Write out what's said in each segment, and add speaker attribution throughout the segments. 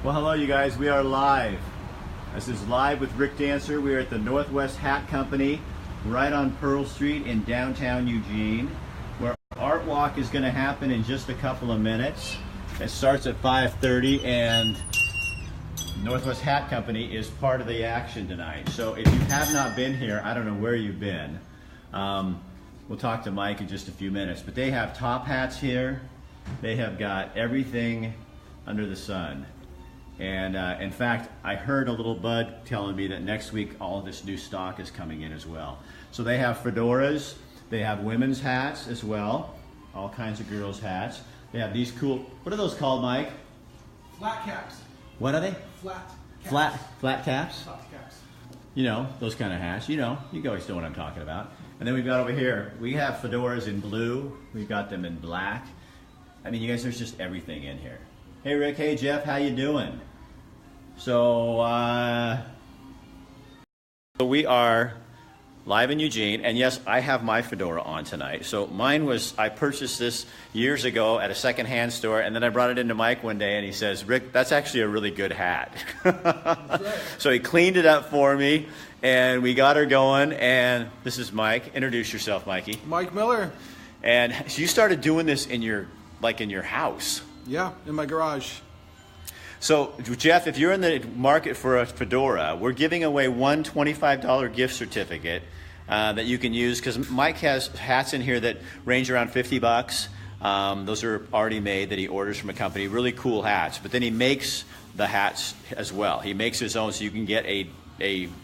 Speaker 1: Well, hello, you guys. We are live. This is Live with Rick Dancer. We are at the Northwest Hat Company right on Pearl Street in downtown Eugene, where Art Walk is going to happen in just a couple of minutes. It starts at 5:30, and Northwest Hat Company is part of the action tonight. So if you have not been here, I don't know where you've been. We'll talk to Mike in just a few minutes, but they have top hats here. They have got everything under the sun. And in fact, I heard a little bud telling me that next week all of this new stock is coming in as well. So they have fedoras, they have women's hats as well, all kinds of girls' hats. They have these cool, what are those called, Mike?
Speaker 2: Flat caps.
Speaker 1: What are they?
Speaker 2: Flat caps.
Speaker 1: Flat caps?
Speaker 2: Flat caps.
Speaker 1: You know, those kind of hats. You guys know what I'm talking about. And then we've got over here, we have fedoras in blue, we've got them in black. I mean, you guys, there's just everything in here. Hey Rick, hey Jeff, how you doing? So we are live in Eugene, and yes, I have my fedora on tonight. So mine was, I purchased this years ago at a secondhand store, and then I brought it into Mike one day, and he says, Rick, that's actually a really good hat.
Speaker 2: Right.
Speaker 1: So he cleaned it up for me, and we got her going, and this is Mike. Introduce yourself, Mikey.
Speaker 2: Mike Miller.
Speaker 1: And so you started doing this in your house.
Speaker 2: Yeah, in my garage.
Speaker 1: So, Jeff, if you're in the market for a fedora, we're giving away one $25 gift certificate that you can use, because Mike has hats in here that range around 50 bucks. Those are already made that he orders from a company, really cool hats. But then he makes the hats as well. He makes his own, so you can get a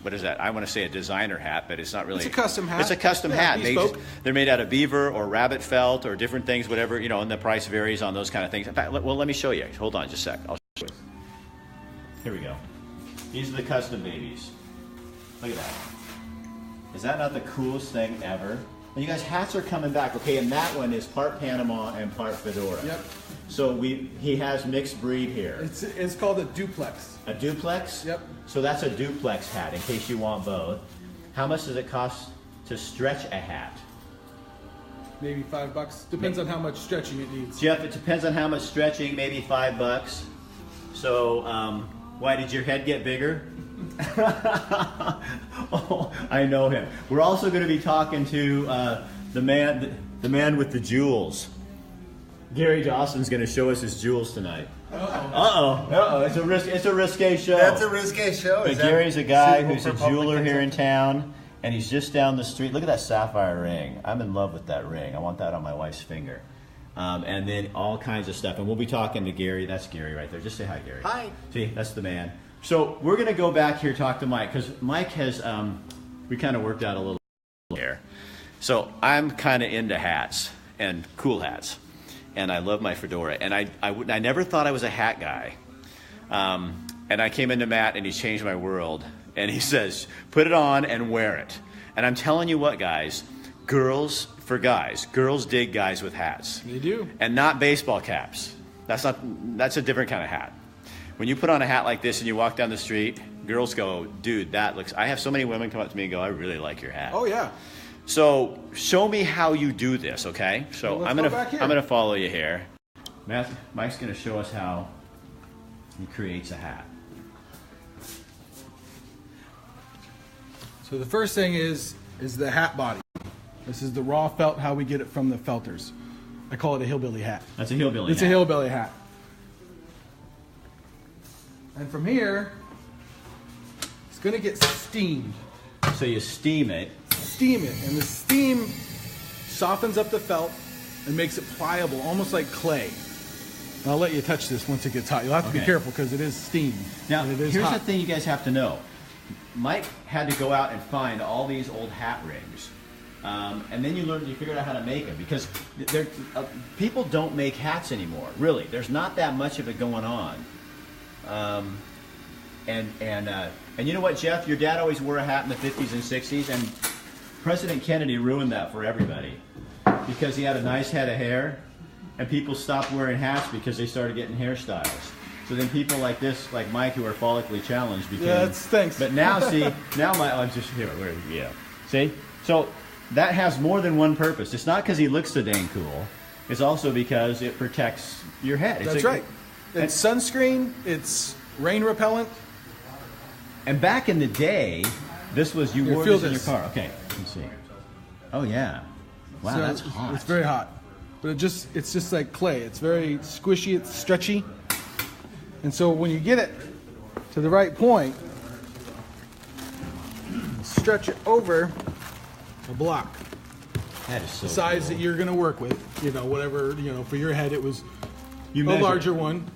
Speaker 1: what is that? I want to say a designer hat, but it's not really.
Speaker 2: It's a custom hat.
Speaker 1: It's a custom hat.
Speaker 2: Bespoke.
Speaker 1: They're made out of beaver or rabbit felt or different things, whatever, and the price varies on those kind of things. In fact, well, let me show you. Hold on just a sec. I'll show you. Here we go. These are the custom babies. Look at that. Is that not the coolest thing ever? And you guys, hats are coming back. Okay, and that one is part Panama and part fedora.
Speaker 2: Yep.
Speaker 1: So he has mixed breed here.
Speaker 2: It's called a duplex.
Speaker 1: A duplex?
Speaker 2: Yep.
Speaker 1: So that's a duplex hat in case you want both. How much does it cost to stretch a hat?
Speaker 2: Maybe $5. Depends on how much stretching it needs.
Speaker 1: Jeff, it depends on how much stretching, maybe $5. So, why did your head get bigger? Oh, I know him. We're also going to be talking to the man with the jewels. Gary Dawson's going to show us his jewels tonight. Uh-oh. It's a risque show.
Speaker 3: That's a risque show.
Speaker 1: But Gary's a guy who's a jeweler here in town, and he's just down the street. Look at that sapphire ring. I'm in love with that ring. I want that on my wife's finger. And then all kinds of stuff. And we'll be talking to Gary. That's Gary right there. Just say hi, Gary.
Speaker 3: Hi.
Speaker 1: See, that's the man. So we're going to go back here, talk to Mike, because Mike has, we kind of worked out a little here. So I'm kind of into hats and cool hats. And I love my fedora. And I never thought I was a hat guy. And I came into Matt, and he's changed my world. And he says, put it on and wear it. And I'm telling you what, guys, girls dig guys with hats.
Speaker 2: They do.
Speaker 1: And not baseball caps. That's a different kind of hat. When you put on a hat like this and you walk down the street, girls go, dude, I have so many women come up to me and go, I really like your hat.
Speaker 2: Oh, yeah.
Speaker 1: So show me how you do this, okay? So
Speaker 2: well,
Speaker 1: I'm gonna follow you here. Mike's gonna show us how he creates a hat.
Speaker 2: So the first thing is the hat body. This is the raw felt, how we get it from the felters. I call it a hillbilly hat.
Speaker 1: That's a hillbilly
Speaker 2: It's
Speaker 1: hat.
Speaker 2: a hillbilly hat. And from here, it's gonna get steamed.
Speaker 1: So you steam it.
Speaker 2: Steam it, and the steam softens up the felt and makes it pliable, almost like clay. And I'll let you touch this once it gets hot. You'll have to be careful because it is steam.
Speaker 1: Now,
Speaker 2: and it is
Speaker 1: here's
Speaker 2: hot.
Speaker 1: the thing you guys have to know. Mike had to go out and find all these old hat rings. And then you figured out how to make them, because people don't make hats anymore, really. There's not that much of it going on. And you know what, Jeff? Your dad always wore a hat in the 50s and 60s, and President Kennedy ruined that for everybody because he had a nice head of hair, and people stopped wearing hats because they started getting hairstyles. So then people like this, like Mike, who are follically challenged, became...
Speaker 2: Yeah, thanks.
Speaker 1: But now, see, I'm just here. Yeah. See? So that has more than one purpose. It's not because he looks so dang cool. It's also because it protects your head.
Speaker 2: That's right. It's sunscreen. It's rain repellent.
Speaker 1: And back in the day, this was, you
Speaker 2: Here,
Speaker 1: wore
Speaker 2: feel
Speaker 1: this in your
Speaker 2: this.
Speaker 1: car. Okay, let's see. Oh yeah. Wow,
Speaker 2: So
Speaker 1: that's hot.
Speaker 2: It's very hot. But it's just like clay. It's very squishy, it's stretchy. And so when you get it to the right point, stretch it over a block.
Speaker 1: That is so
Speaker 2: The size
Speaker 1: cool.
Speaker 2: that you're going to work with, whatever, for your head it was
Speaker 1: You
Speaker 2: a
Speaker 1: measured.
Speaker 2: larger one.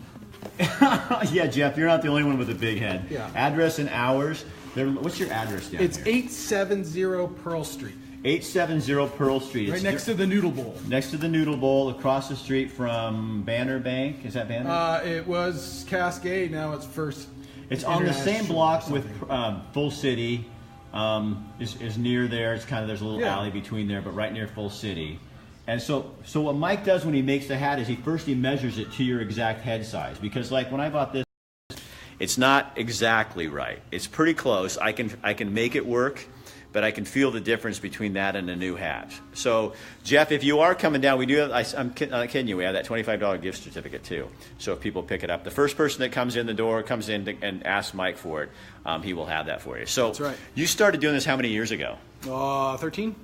Speaker 1: Yeah, Jeff, you're not the only one with a big head.
Speaker 2: Yeah.
Speaker 1: Address and hours. What's your address down
Speaker 2: It's
Speaker 1: here?
Speaker 2: 870 Pearl Street.
Speaker 1: 870 Pearl Street.
Speaker 2: Right next to the Noodle Bowl.
Speaker 1: Next to the Noodle Bowl, across the street from Banner Bank. Is that Banner?
Speaker 2: It was Cascade, now it's First.
Speaker 1: It's on the same
Speaker 2: International
Speaker 1: block
Speaker 2: or
Speaker 1: with Full City. Is near there. It's kind of, there's a little
Speaker 2: Yeah.
Speaker 1: alley between there, but right near Full City. And so what Mike does when he makes the hat is he measures it to your exact head size, because like when I bought this, it's not exactly right. It's pretty close. I can make it work, but I can feel the difference between that and a new hat. So Jeff, if you are coming down, we do have, I'm not kidding you, we have that $25 gift certificate too. So if people pick it up, the first person that comes in the door comes in and asks Mike for it, he will have that for you. So
Speaker 2: That's right.
Speaker 1: You started doing this how many years ago?
Speaker 2: 13?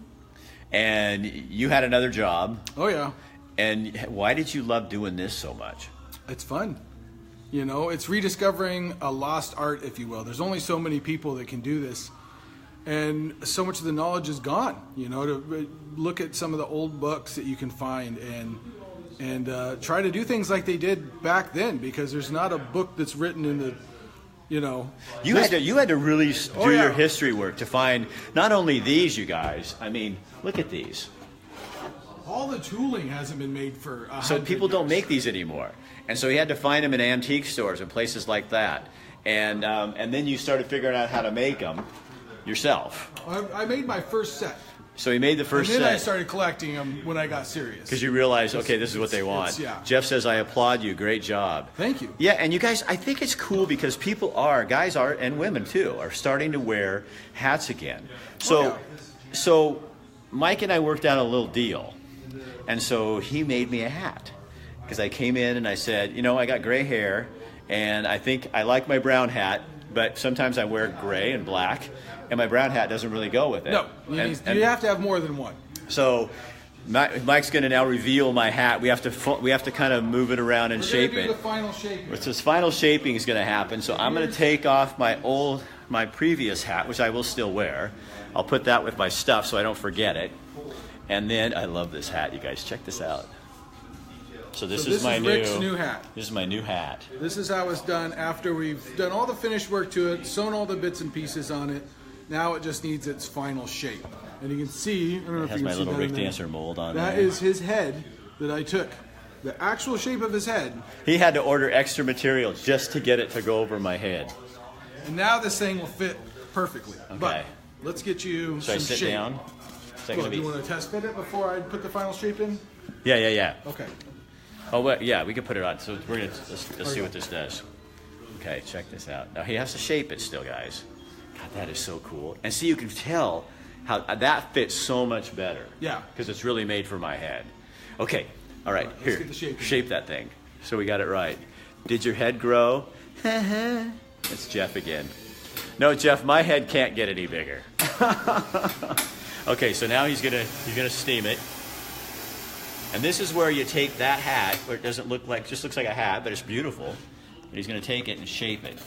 Speaker 1: And you had another job.
Speaker 2: Oh, yeah.
Speaker 1: And why did you love doing this so much?
Speaker 2: It's fun. It's rediscovering a lost art, if you will. There's only so many people that can do this. And so much of the knowledge is gone, to look at some of the old books that you can find and try to do things like they did back then, because there's not a book that's written in the,
Speaker 1: You had to really do
Speaker 2: Oh, yeah.
Speaker 1: your history work to find not only these, you guys. I mean, look at these.
Speaker 2: all the tooling hasn't been made for 100
Speaker 1: So people don't
Speaker 2: years.
Speaker 1: make these anymore, and so he had to find them in antique stores and places like that. And then you started figuring out how to make them yourself.
Speaker 2: I made my first set.
Speaker 1: So he made the first
Speaker 2: And then I
Speaker 1: set
Speaker 2: started collecting them when I got serious.
Speaker 1: because you realized, okay, this is what they want.
Speaker 2: yeah.
Speaker 1: Jeff says, I applaud you. Great job.
Speaker 2: Thank you.
Speaker 1: Yeah, and you guys, I think it's cool because guys are, and women too, are starting to wear hats again. So, so Mike and I worked out a little deal. And so he made me a hat because I came in and I said, I got gray hair and I think I like my brown hat, but sometimes I wear gray and black and my brown hat doesn't really go with it.
Speaker 2: No, you have to have more than one.
Speaker 1: So Mike's going to now reveal my hat. We have to kind of move it around and shape
Speaker 2: We're
Speaker 1: it.
Speaker 2: gonna do the final shape.
Speaker 1: This final shaping is going to happen. So I'm going to take off my previous hat, which I will still wear. I'll put that with my stuff so I don't forget it. And then I love this hat, you guys. Check this out. So this is my
Speaker 2: Rick's new hat.
Speaker 1: This is my new hat.
Speaker 2: This is how it's done after we've done all the finished work to it, sewn all the bits and pieces on it. Now it just needs its final shape. And you can see, I don't know
Speaker 1: It
Speaker 2: if
Speaker 1: has
Speaker 2: you
Speaker 1: my
Speaker 2: can see
Speaker 1: little
Speaker 2: that
Speaker 1: Rick
Speaker 2: in there.
Speaker 1: Dancer mold on
Speaker 2: That
Speaker 1: there.
Speaker 2: is his head that I took. The actual shape of his head.
Speaker 1: He had to order extra material just to get it to go over my head.
Speaker 2: And now this thing will fit perfectly.
Speaker 1: Okay.
Speaker 2: But let's get you
Speaker 1: Should I
Speaker 2: some
Speaker 1: sit
Speaker 2: shape.
Speaker 1: down? Is that
Speaker 2: Well,
Speaker 1: gonna
Speaker 2: do you
Speaker 1: be...
Speaker 2: want to test fit it before I put the final shape in?
Speaker 1: Yeah.
Speaker 2: Okay.
Speaker 1: Oh, wait, yeah, we can put it on. So let's see what this does. Okay, check this out. Now he has to shape it still, guys. God, that is so cool. And see, you can tell how that fits so much better.
Speaker 2: Yeah.
Speaker 1: Because it's really made for my head. Okay, all right,
Speaker 2: Let's
Speaker 1: here,
Speaker 2: get the shape in.
Speaker 1: shape that thing. So we got it right. Did your head grow? It's Jeff again. No, Jeff, my head can't get any bigger. Okay, so now he's gonna steam it. And this is where you take that hat, where it doesn't look like, just looks like a hat, but it's beautiful. And he's going to take it and shape it.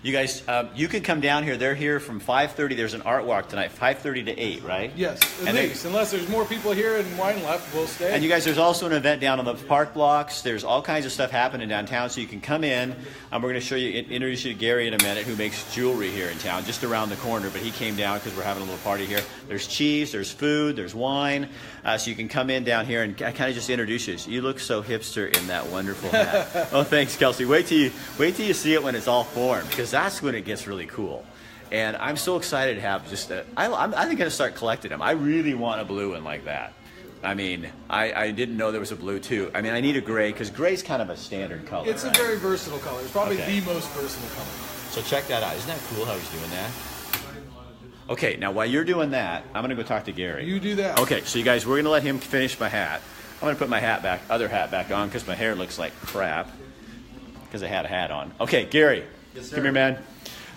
Speaker 1: You guys, you can come down here. They're here from 5:30. There's an art walk tonight, 5:30 to 8, right?
Speaker 2: Yes, at
Speaker 1: And
Speaker 2: least. Unless there's more people here and wine left, we'll stay.
Speaker 1: And you guys, there's also an event down on the park blocks. There's all kinds of stuff happening downtown, so you can come in. We're going to show you, introduce you to Gary in a minute, who makes jewelry here in town, just around the corner. But he came down because we're having a little party here. There's cheese, there's food, there's wine, so you can come in down here and I kind of just introduce you. You look so hipster in that wonderful hat. Oh, thanks, Kelsey. Wait till you see it when it's all formed, because that's when it gets really cool. And I'm so excited to have just I'm going to start collecting them. I really want a blue one like that. I mean, I didn't know there was a blue too. I mean, I need a gray because gray's kind of a standard color.
Speaker 2: It's
Speaker 1: right?
Speaker 2: a very versatile color. It's probably
Speaker 1: Okay.
Speaker 2: the most versatile color.
Speaker 1: So check that out. Isn't that cool how he's doing that? Okay, now while you're doing that, I'm gonna go talk to Gary.
Speaker 2: You do that.
Speaker 1: Okay, so you guys, we're gonna let him finish my hat. I'm gonna put my other hat back on because my hair looks like crap because I had a hat on. Okay, Gary,
Speaker 3: Yes, sir.
Speaker 1: come here, man.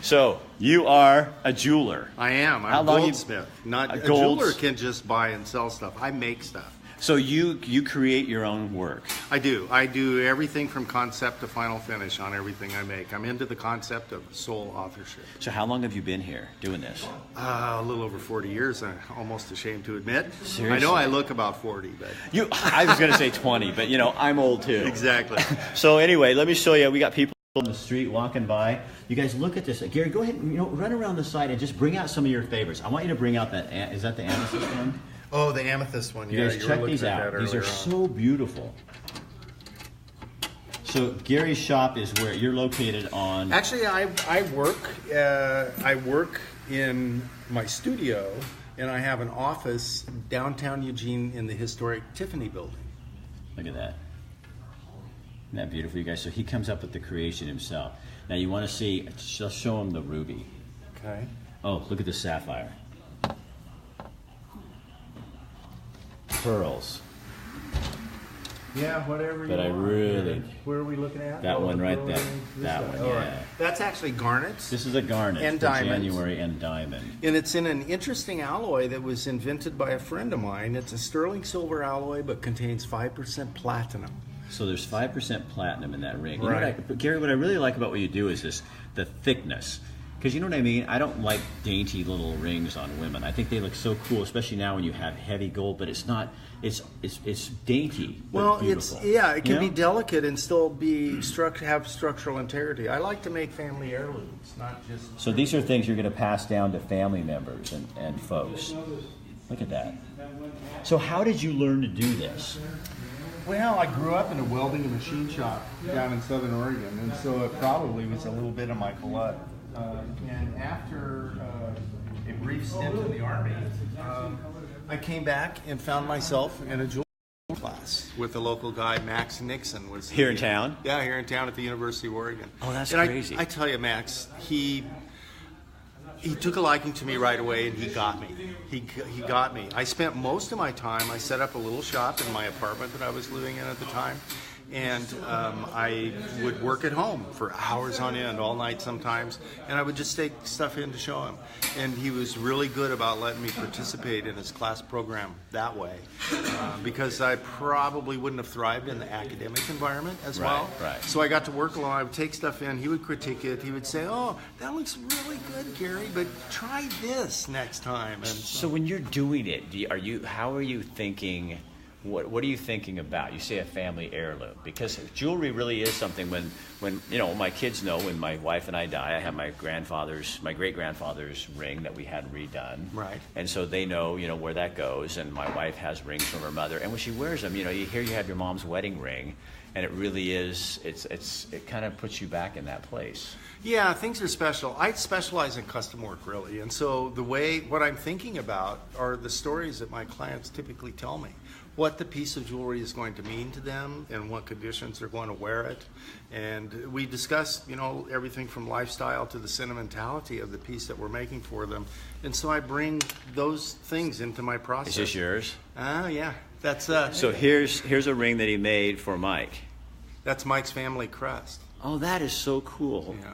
Speaker 1: So you are a jeweler.
Speaker 3: I am.
Speaker 1: How
Speaker 3: I'm
Speaker 1: long
Speaker 3: a
Speaker 1: you-
Speaker 3: goldsmith. Not
Speaker 1: a
Speaker 3: a
Speaker 1: golds-
Speaker 3: jeweler can just buy and sell stuff. I make stuff.
Speaker 1: So you create your own work.
Speaker 3: I do. I do everything from concept to final finish on everything I make. I'm into the concept of sole authorship.
Speaker 1: So how long have you been here doing this?
Speaker 3: A little over 40 years. I'm almost ashamed to admit.
Speaker 1: Seriously?
Speaker 3: I know I look about 40, but
Speaker 1: I was gonna say 20, but you know I'm old too.
Speaker 3: exactly.
Speaker 1: So anyway, let me show you. We got people on the street walking by. You guys look at this. Gary, go ahead and run around the side and just bring out some of your favorites. I want you to bring out that. Is that the amethyst one?
Speaker 3: Oh, the amethyst one.
Speaker 1: You guys check these out. These are so beautiful. So Gary's shop is where you're located on.
Speaker 3: Actually, I work in my studio, and I have an office downtown Eugene in the historic Tiffany building.
Speaker 1: Look at that. Isn't that beautiful, you guys? So he comes up with the creation himself. Now you want to see? Just show him the ruby.
Speaker 3: Okay.
Speaker 1: Oh, look at the sapphire. Pearls.
Speaker 3: Yeah, whatever you
Speaker 1: But I
Speaker 3: want.
Speaker 1: really-
Speaker 3: Where are we looking at?
Speaker 1: That one
Speaker 3: the
Speaker 1: right
Speaker 3: pearl
Speaker 1: there.
Speaker 3: rings, this
Speaker 1: That
Speaker 3: one.
Speaker 1: one,
Speaker 3: All right.
Speaker 1: yeah.
Speaker 3: That's actually garnet.
Speaker 1: This is a garnet
Speaker 3: And
Speaker 1: for
Speaker 3: diamonds.
Speaker 1: January and diamond.
Speaker 3: And it's in an interesting alloy that was invented by a friend of mine. It's a sterling silver alloy, but contains 5% platinum.
Speaker 1: So there's 5% platinum in that ring. You know
Speaker 3: Right.
Speaker 1: but Gary, what I really like about what you do is the thickness. Because you know what I mean? I don't like dainty little rings on women. I think they look so cool, especially now when you have heavy gold, but it's not, it's dainty, but
Speaker 3: Well,
Speaker 1: beautiful.
Speaker 3: it can
Speaker 1: You
Speaker 3: be
Speaker 1: know?
Speaker 3: delicate and still be have structural integrity. I like to make family heirlooms, not just.
Speaker 1: So these are things you're going to pass down to family members and folks. Look at that. So how did you learn to do this?
Speaker 3: Well, I grew up in a welding and machine shop down in Southern Oregon, and so it probably was a little bit of my blood. And after a brief stint in the Army, I came back and found myself in a jewelry class with a local guy, Max Nixon. Was
Speaker 1: Here in town?
Speaker 3: Yeah, here in town at the University of Oregon.
Speaker 1: Oh, that's
Speaker 3: and
Speaker 1: crazy.
Speaker 3: I tell you, Max, he took a liking to me right away, and he got me. He got me. I spent most of my time, I set up a little shop in my apartment that I was living in at the time, and I would work at home for hours on end, all night sometimes, and I would just take stuff in to show him. And he was really good about letting me participate in his class program that way, because I probably wouldn't have thrived in the academic environment as well.
Speaker 1: Right.
Speaker 3: So I got to work along. I would take stuff in. He would critique it. He would say, "Oh, that looks really good, Gary, but try this next time." And
Speaker 1: So when you're doing it, how are you thinking? What are you thinking about? You say a family heirloom, because jewelry really is something. When my kids know, when my wife and I die, I have my great grandfather's ring that we had redone,
Speaker 3: Right.
Speaker 1: And so they know where that goes. And my wife has rings from her mother, and when she wears them, you have your mom's wedding ring, and it really is. It kind of puts you back in that place.
Speaker 3: yeah, things are special. I specialize in custom work, really, and so what I'm thinking about are the stories that my clients typically tell me. What the piece of jewelry is going to mean to them and what conditions they're going to wear it. And we discuss, everything from lifestyle to the sentimentality of the piece that we're making for them. And so I bring those things into my process.
Speaker 1: Is this yours?
Speaker 3: Yeah. That's
Speaker 1: So here's a ring that he made for Mike.
Speaker 3: that's Mike's family crest.
Speaker 1: Oh, that is so cool.
Speaker 3: Yeah.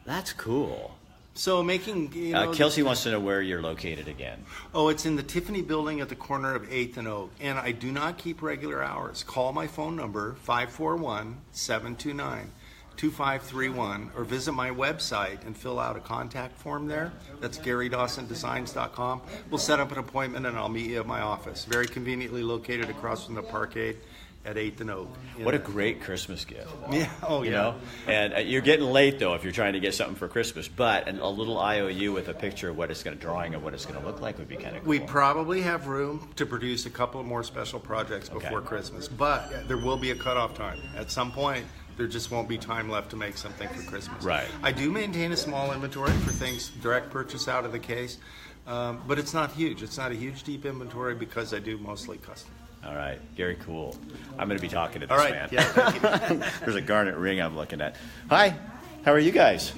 Speaker 1: That's cool.
Speaker 3: So making,
Speaker 1: Kelsey wants to know where you're located again.
Speaker 3: Oh, it's in the Tiffany building at the corner of 8th and Oak. And I do not keep regular hours. Call my phone number, 541-729-2531, or visit my website and fill out a contact form there. That's GaryDawsonDesigns.com. We'll set up an appointment and I'll meet you at my office. Very conveniently located across from the Parkade at 8th and Oak.
Speaker 1: What a great Christmas gift.
Speaker 3: Yeah, oh
Speaker 1: You
Speaker 3: yeah.
Speaker 1: know? And you're getting late, though, if you're trying to get something for Christmas. But a little IOU with a picture of drawing of what it's going to look like would be kind of cool.
Speaker 3: We probably have room to produce a couple of more special projects before
Speaker 1: Okay.
Speaker 3: Christmas, but there will be a cutoff time. At some point, there just won't be time left to make something for Christmas.
Speaker 1: Right.
Speaker 3: I do maintain a small inventory for things direct purchase out of the case, but it's not huge. It's not a huge, deep inventory because I do mostly custom.
Speaker 1: All right, Gary, cool. I'm going to be talking to this
Speaker 3: All right.
Speaker 1: man.
Speaker 3: Yeah. Thank you.
Speaker 1: There's a garnet ring I'm looking at. Hi, how are you guys?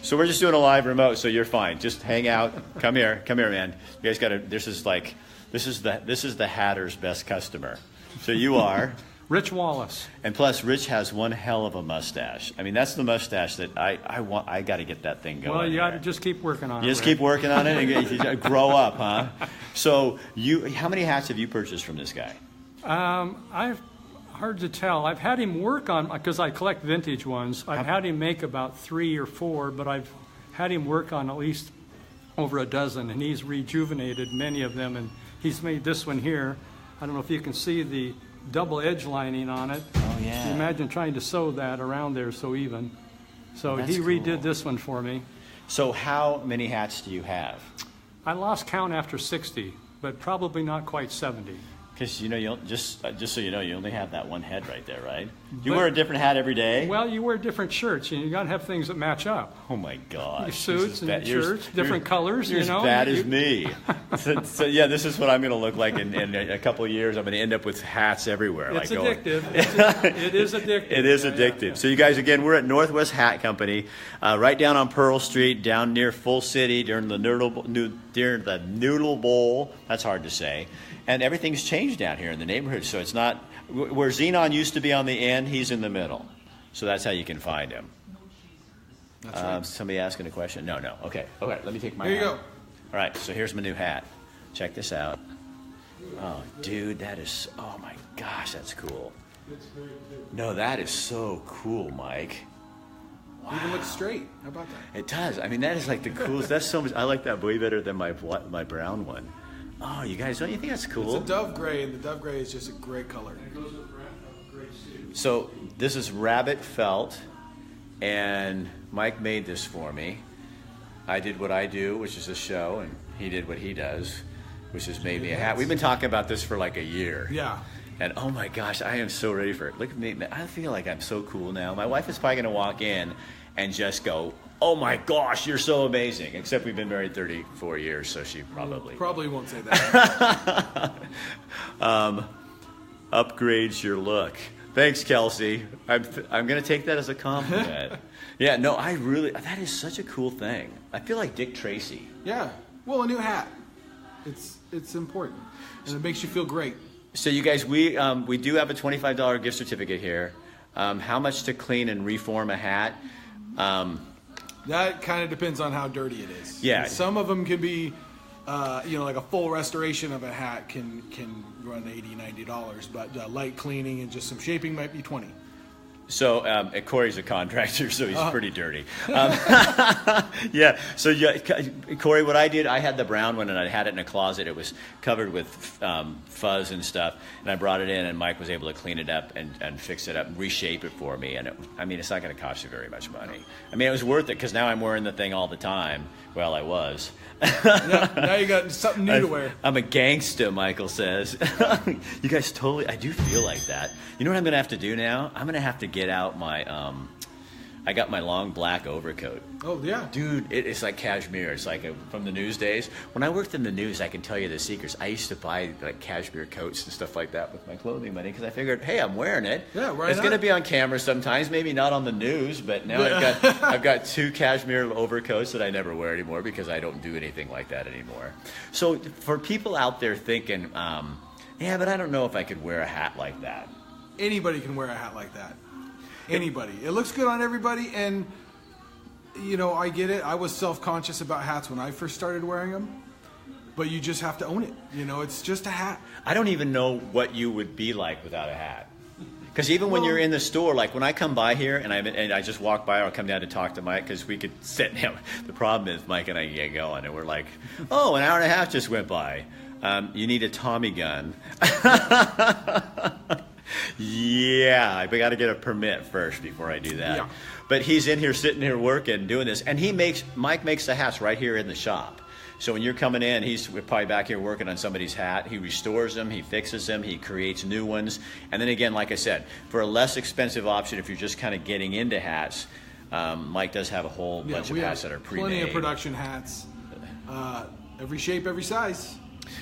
Speaker 1: So we're just doing a live remote, so you're fine. Just hang out. Come here, man. You guys gotta. This is the Hatter's best customer. So you are.
Speaker 4: Rich Wallace.
Speaker 1: And plus, Rich has one hell of a mustache. I mean, that's the mustache that I want. I got to get that thing going.
Speaker 4: Well, you got to just keep working on it.
Speaker 1: You just keep working on it and you grow up, huh? So how many hats have you purchased from this guy?
Speaker 4: I've hard to tell. I've had him work on, because I collect vintage ones. I've had him make about 3 or 4, but I've had him work on at least over a dozen, and he's rejuvenated many of them. And he's made this one here. I don't know if you can see the double edge lining on it.
Speaker 1: Oh yeah.
Speaker 4: You imagine trying to sew that around there so even. So
Speaker 1: That's
Speaker 4: he
Speaker 1: cool.
Speaker 4: redid this one for me.
Speaker 1: So how many hats do you have?
Speaker 4: I lost count after 60, but probably not quite 70.
Speaker 1: Because you just so you know, you only have that one head right there, right? You wear a different hat every day.
Speaker 4: Well, you wear different shirts, and you got to have things that match up.
Speaker 1: Oh my gosh!
Speaker 4: Your suits and shirts, different colors.
Speaker 1: You're as bad as me. So yeah, this is what I'm going to look like in a couple of years. I'm going to end up with hats everywhere.
Speaker 4: It's addictive. It is addictive.
Speaker 1: It is addictive. Yeah. So you guys, again, we're at Northwest Hat Company, right down on Pearl Street, down near Full City during the Noodle Bowl. That's hard to say. And everything's changed down here in the neighborhood, so it's not where Xenon used to be on the end. He's in the middle, so that's how you can find him.
Speaker 2: That's right.
Speaker 1: Somebody asking a question? No. Okay. Let me take my.
Speaker 2: Here you
Speaker 1: hat.
Speaker 2: go.
Speaker 1: All right. So here's my new hat. Check this out. Oh, dude, that is. Oh my gosh, that's cool. No, that is so cool, Mike.
Speaker 2: Wow. Even looks straight. How about that?
Speaker 1: It does. I mean, that is like the coolest. That's so much. I like that way better than my brown one. Oh, you guys, don't you think that's cool?
Speaker 2: It's a dove gray, and the dove gray is just a great color.
Speaker 1: So this is rabbit felt, and Mike made this for me. I did what I do, which is a show, and he did what he does, which is made me a hat. We've been talking about this for like a year.
Speaker 2: Yeah.
Speaker 1: And oh my gosh, I am so ready for it. Look at me. I feel like I'm so cool now. My wife is probably going to walk in and just go, oh my gosh, you're so amazing. Except we've been married 34 years, so she
Speaker 2: probably won't say that.
Speaker 1: Upgrades your look. Thanks, Kelsey. I'm going to take that as a compliment. Yeah, no, that is such a cool thing. I feel like Dick Tracy.
Speaker 2: Yeah. Well, a new hat. It's important, and it makes you feel great.
Speaker 1: So you guys, we do have a $25 gift certificate here. How much to clean and reform a hat?
Speaker 2: That kind of depends on how dirty it is.
Speaker 1: Yeah.
Speaker 2: And some of them can be, like a full restoration of a hat can run $80, $90, but light cleaning and just some shaping might be $20.
Speaker 1: So Corey's a contractor, so he's pretty dirty. Yeah. So Corey, what I did, I had the brown one and I had it in a closet. It was covered with fuzz and stuff, and I brought it in, and Mike was able to clean it up and fix it up and reshape it for me. And it's not going to cost you very much money. I mean, it was worth it because now I'm wearing the thing all the time. Well, I was.
Speaker 2: Now you got something new to wear.
Speaker 1: I'm a gangsta, Michael says. You guys totally, I do feel like that. You know what I'm going to have to do now? I'm going to have to get out my, I got my long black overcoat.
Speaker 2: Oh, yeah.
Speaker 1: Dude, it's like cashmere. It's like from the news days. When I worked in the news, I can tell you the secrets. I used to buy like cashmere coats and stuff like that with my clothing money because I figured, hey, I'm wearing it.
Speaker 2: Yeah, right.
Speaker 1: It's going to be on camera sometimes, maybe not on the news, but now I've got 2 cashmere overcoats that I never wear anymore because I don't do anything like that anymore. So for people out there thinking, yeah, but I don't know if I could wear a hat like that.
Speaker 2: Anybody can wear a hat like that. Anybody. It looks good on everybody, and I get it. I was self-conscious about hats when I first started wearing them, but you just have to own it. It's just a hat.
Speaker 1: I don't even know what you would be like without a hat. Because even when you're in the store, like when I come by here and I just walk by, or I'll come down to talk to Mike because we could sit down. The problem is Mike and I get going, and we're like, oh, an hour and a half just went by. You need a Tommy gun. Yeah, we got to get a permit first before I do that.
Speaker 2: Yeah.
Speaker 1: But he's in here, sitting here working, doing this, and Mike makes the hats right here in the shop. So when you're coming in, he's probably back here working on somebody's hat. He restores them, he fixes them, he creates new ones. And then again, like I said, for a less expensive option, if you're just kind of getting into hats, Mike does have a whole bunch of hats that are pre-made.
Speaker 2: Plenty of production hats, every shape, every size.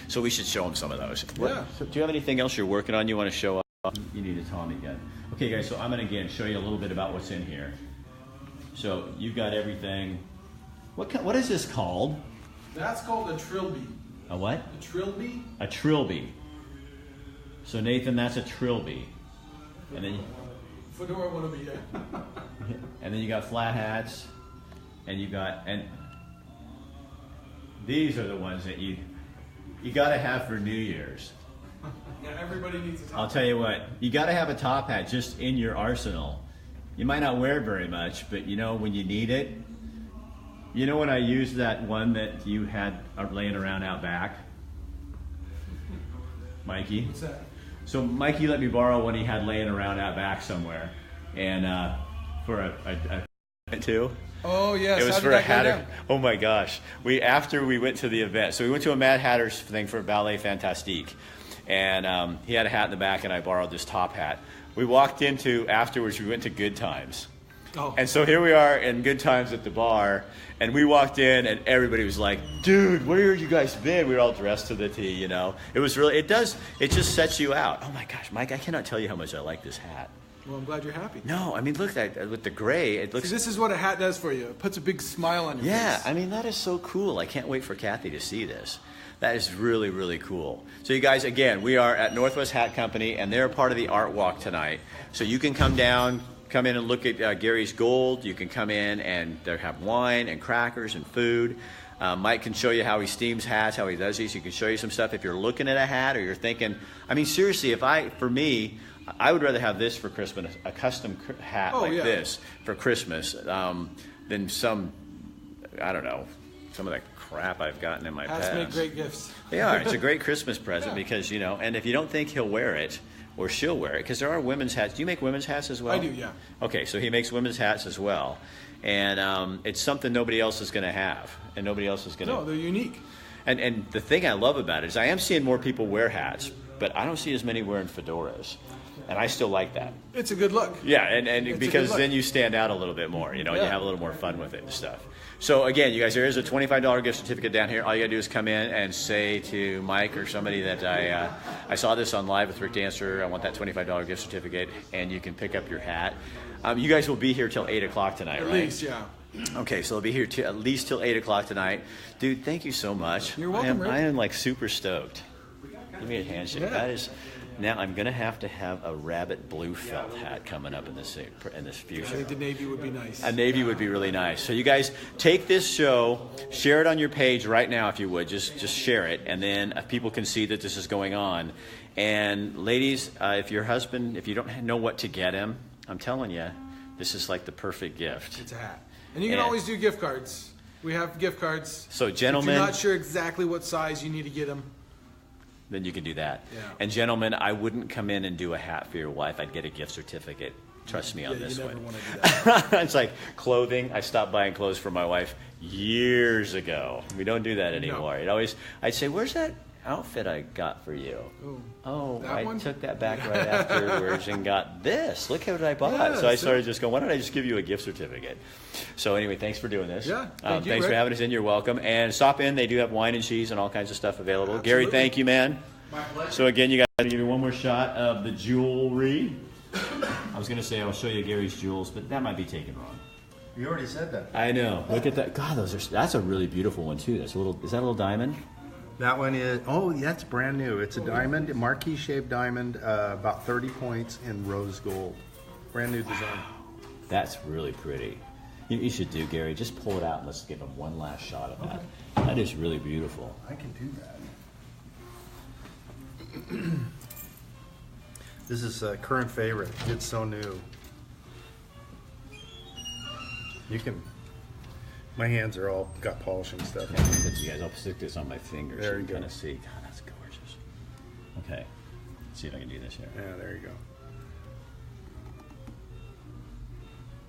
Speaker 1: So we should show him some of those.
Speaker 2: Yeah.
Speaker 1: So do you have anything else you're working on you want to show up? You need a Tommy gun. Okay, guys, so I'm going to, again, show you a little bit about what's in here. So you've got everything. What is this called?
Speaker 2: That's called a trilby.
Speaker 1: A what?
Speaker 2: A trilby?
Speaker 1: A trilby. So Nathan, that's a trilby. And then
Speaker 2: Fedora wannabe, yeah.
Speaker 1: and then you got flat hats, and these are the ones that you got to have for New Year's.
Speaker 2: Yeah, everybody needs a top
Speaker 1: I'll tell you what, you got to have a top hat just in your arsenal. You might not wear it very much, but you know when you need it. You know when I used that one that you had laying around out back? Mikey?
Speaker 2: What's that?
Speaker 1: So Mikey let me borrow one he had laying around out back somewhere, and for a two.
Speaker 2: Oh yes,
Speaker 1: It was
Speaker 2: how
Speaker 1: for
Speaker 2: did
Speaker 1: a
Speaker 2: that go
Speaker 1: Hatter.
Speaker 2: down?
Speaker 1: Oh my gosh! After we went to the event, so we went to a Mad Hatter's thing for Ballet Fantastique, and he had a hat in the back, and I borrowed this top hat. We walked into afterwards. We went to Good Times.
Speaker 2: Oh.
Speaker 1: And so here we are in Good Times at the bar, and we walked in, and everybody was like, "Dude, where have you guys been?" We were all dressed to the T, you know. It was really, it just sets you out. Oh my gosh, Mike, I cannot tell you how much I like this hat.
Speaker 2: Well, I'm glad you're happy.
Speaker 1: No, I mean, look at that with the gray. It looks.
Speaker 2: See, this is what a hat does for you. It puts a big smile on your
Speaker 1: Yeah,
Speaker 2: face.
Speaker 1: I mean, that is so cool. I can't wait for Kathy to see this. That is really, really cool. So you guys, again, we are at Northwest Hat Company, and they're part of the Art Walk tonight. So you can come down, come in and look at Gary's Gold. You can come in and they have wine and crackers and food. Mike can show you how he steams hats, how he does these. He can show you some stuff if you're looking at a hat or you're thinking, I mean, seriously, for me, I would rather have this for Christmas, a custom hat this for Christmas, than some, I don't know, some of the crap I've gotten in my
Speaker 2: Hats
Speaker 1: past.
Speaker 2: make great gifts.
Speaker 1: They are. It's a great Christmas present because, you know, and if you don't think he'll wear it or she'll wear it, because there are women's hats. Do you make women's hats as well?
Speaker 2: I do, yeah.
Speaker 1: Okay, so he makes women's hats as well. And it's something nobody else is going to have. And nobody else is going to.
Speaker 2: No, they're unique.
Speaker 1: And the thing I love about it is I am seeing more people wear hats, but I don't see as many wearing fedoras. And I still like that.
Speaker 2: It's a good look.
Speaker 1: Yeah, and
Speaker 2: It's a
Speaker 1: because
Speaker 2: good look.
Speaker 1: then you stand out a little bit more, you know, you
Speaker 2: Yeah.
Speaker 1: have a little more fun with it and stuff. So again, you guys, there is a $25 gift certificate down here. All you gotta do is come in and say to Mike or somebody that I saw this on Live with Rick Dancer. I want that $25 gift certificate, and you can pick up your hat. You guys will be here till 8 o'clock tonight,
Speaker 2: At
Speaker 1: right?
Speaker 2: least, yeah.
Speaker 1: Okay, so they'll be here at least till 8 o'clock tonight. Dude, thank you so much.
Speaker 2: You're welcome, Rick.
Speaker 1: I am like super stoked. Give me a handshake.
Speaker 2: Yeah.
Speaker 1: That is. Now I'm gonna have to have a rabbit blue felt hat coming up in this
Speaker 2: I
Speaker 1: future.
Speaker 2: think the navy would be nice.
Speaker 1: A navy would be really nice. So you guys take this show, share it on your page right now if you would. Just share it, and then people can see that this is going on. And ladies, if you don't know what to get him, I'm telling you, this is like the perfect gift.
Speaker 2: It's a hat. And you can
Speaker 1: And-
Speaker 2: always do gift cards. We have gift cards.
Speaker 1: So
Speaker 2: If
Speaker 1: gentlemen,
Speaker 2: you're not sure exactly what size you need to get them,
Speaker 1: then you can do that.
Speaker 2: Yeah.
Speaker 1: And gentlemen, I wouldn't come in and do a hat for your wife. I'd get a gift certificate. Trust me on
Speaker 2: you
Speaker 1: this
Speaker 2: never
Speaker 1: one.
Speaker 2: want to do that.
Speaker 1: It's like clothing. I stopped buying clothes for my wife years ago. We don't do that anymore. I'd say, "Where's that outfit I got for you?" Oh,
Speaker 2: that
Speaker 1: I
Speaker 2: one?
Speaker 1: took that back right afterwards and got this. Look what I bought.
Speaker 2: Yeah,
Speaker 1: so I
Speaker 2: so-
Speaker 1: started just going, why don't I just give you a gift certificate? So anyway, thanks for doing this.
Speaker 2: Yeah, thank you,
Speaker 1: thanks for
Speaker 2: Rick.
Speaker 1: having us in. You're welcome. And stop in. They do have wine and cheese and all kinds of stuff available. Gary,
Speaker 2: Absolutely.
Speaker 1: thank you, man.
Speaker 2: My pleasure.
Speaker 1: So again, you guys, I'm gonna give you one more shot of the jewelry. I was gonna say I'll show you Gary's jewels, but that might be taken wrong.
Speaker 3: You already said that.
Speaker 1: I know. Look at that. God, that's a really beautiful one too. Is that a little diamond?
Speaker 3: That one is, that's brand new. It's a diamond, a marquee shaped diamond, about 30 points in rose gold. Brand new design.
Speaker 1: That's really pretty. You should do, Gary. Just pull it out and let's give him one last shot of that. That is really beautiful.
Speaker 3: I can do that. This is a current favorite. It's so new. You can. My hands are all got polishing stuff.
Speaker 1: Okay, but you guys, I'll stick this on my finger
Speaker 3: There
Speaker 1: so
Speaker 3: you
Speaker 1: you
Speaker 3: go.
Speaker 1: kind of see. God, that's gorgeous. Okay, let's see if I can do this here.
Speaker 3: Yeah, there you go.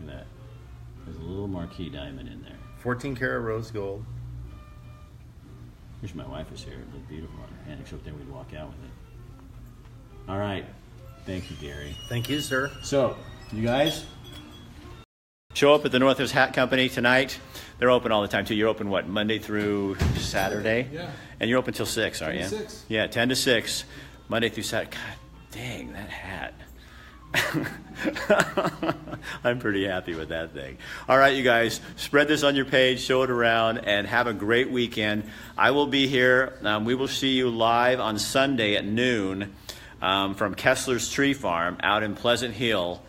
Speaker 1: Look at that. There's a little marquee diamond in there.
Speaker 3: 14 karat rose gold.
Speaker 1: Wish my wife was here. It looked beautiful on her hand, except then we'd walk out with it. All right. Thank you, Gary.
Speaker 3: Thank you, sir.
Speaker 1: So, you guys, show up at the Northwest Hat Company tonight. They're open all the time, too. You're open, what, Monday through Saturday?
Speaker 2: Yeah.
Speaker 1: And you're open till 6, aren't you?
Speaker 2: 10 to 6.
Speaker 1: Yeah, 10 to 6, Monday through Saturday. God dang, that hat. I'm pretty happy with that thing. All right, you guys, spread this on your page, show it around, and have a great weekend. I will be here. We will see you live on Sunday at noon from Kessler's Tree Farm out in Pleasant Hill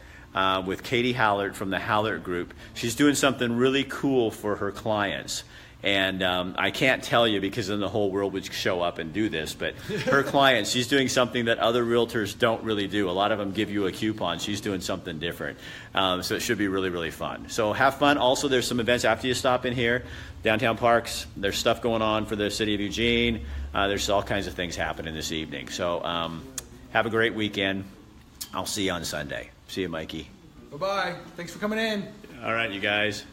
Speaker 1: with Katie Hallert from the Hallert Group. She's doing something really cool for her clients. And I can't tell you because then the whole world would show up and do this, but her clients, she's doing something that other realtors don't really do. A lot of them give you a coupon. She's doing something different. So it should be really, really fun. So have fun. Also, there's some events after you stop in here. Downtown Parks, there's stuff going on for the city of Eugene. There's all kinds of things happening this evening. So have a great weekend. I'll see you on Sunday. See you, Mikey.
Speaker 2: Bye-bye. Thanks for coming in.
Speaker 1: All right, you guys.